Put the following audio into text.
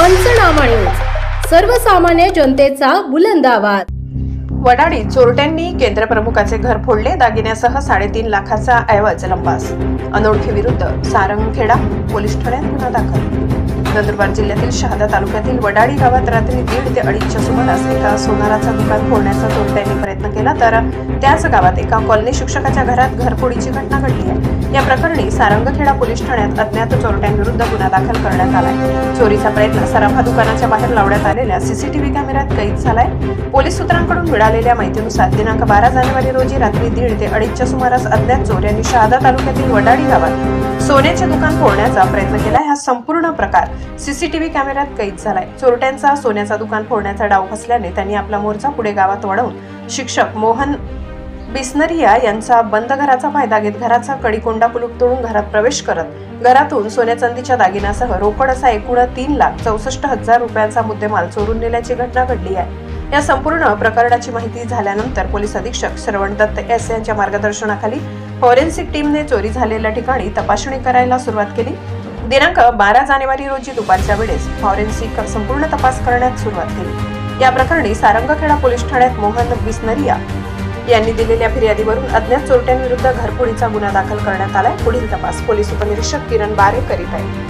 पंचनामा न्यूज, सर्वसामान्य जनतेचा बुलंद आवाज। वडाळी चोरट्यांनी केंद्रप्रमुखाचे घर फोडले, दागिन्यासह 3.5 लाखाचा ऐवज लंपास। अनोळखी विरुद्ध सारंगखेडा पोलीस ठाण्यात गुन्हा दाखल। नंदुरबार जिल्ह्यातील शहादा तालुक्यातील वडाळी गावात रात्री 1:30 ते 2:30च्या सुमारास एका सोनाराचा दुकान फोडण्याचा चोरट्यांनी प्रयत्न केला, तर त्याच गावात एका कॉलनी शिक्षकाच्या घरात घरफोडीची घटना घडली आहे। या प्रकरणी सारंगखेडा पोलीस ठाण्यात अज्ञात चोरट्यांविरुद्ध गुन्हा दाखल करण्यात आलाय। चोरीचा प्रयत्न सराफा दुकानाच्या बाहेर लावण्यात आलेल्या सीसीटीव्ही कॅमेऱ्यात कैद झालाय। पोलीस सूत्रांकडून मिळालेल्या माहितीनुसार दिनांक 12 जानेवारी रोजी रात्री 1:30 ते 2:30च्या सुमारास अज्ञात चोर यांनी शहादा तालुक्यातील वडाळी गावात सोन्याचे दुकान फोडण्याचा प्रयत्न केला। हा संपूर्ण प्रकार सीसीटीव्ही कॅमेऱ्यात कैद झालाय। चोरट्यांचा सोन्याचा दुकान फोडण्याचा डाव फसल्याने त्यांनी आपला मोर्चा पुढे गावात वळवून शिक्षक मोहन बिस्नरिया यांचा बंद घराचा फायदा घेत घराचा कडिकोंडा कुलूप तोडून घरात प्रवेश करत घरातून सोन्या चांदीच्या दागिन्यासह रोकड असा एकूण 3,64,000 रुपयांचा मुद्देमाल चोरून नेल्याची घटना घडली आहे। या संपूर्ण प्रकरणाची माहिती झाल्यानंतर पोलीस अधीक्षक श्रवण दत्त एस यांच्या मार्गदर्शनाखाली फॉरेन्सिक टीमने चोरी झालेल्या ठिकाणी तपासणी करायला सुरुवात केली। दिनांक 12 जानेवारी रोजी दुपारच्या वेळेस फॉरेन्सिक संपूर्ण तपास करण्यास सुरुवात केली। या प्रकरणी सारंगखेडा पोलीस ठाण्यात मोहन बिस्नरिया यांनी दिलेल्या फिर्यादीवरून अज्ञात चोरट्यांविरुद्ध घरफोडीचा गुन्हा दाखल करण्यात आलाय। पुढील तपास पोलीस उपनिरीक्षक किरण बारे करीत आहेत।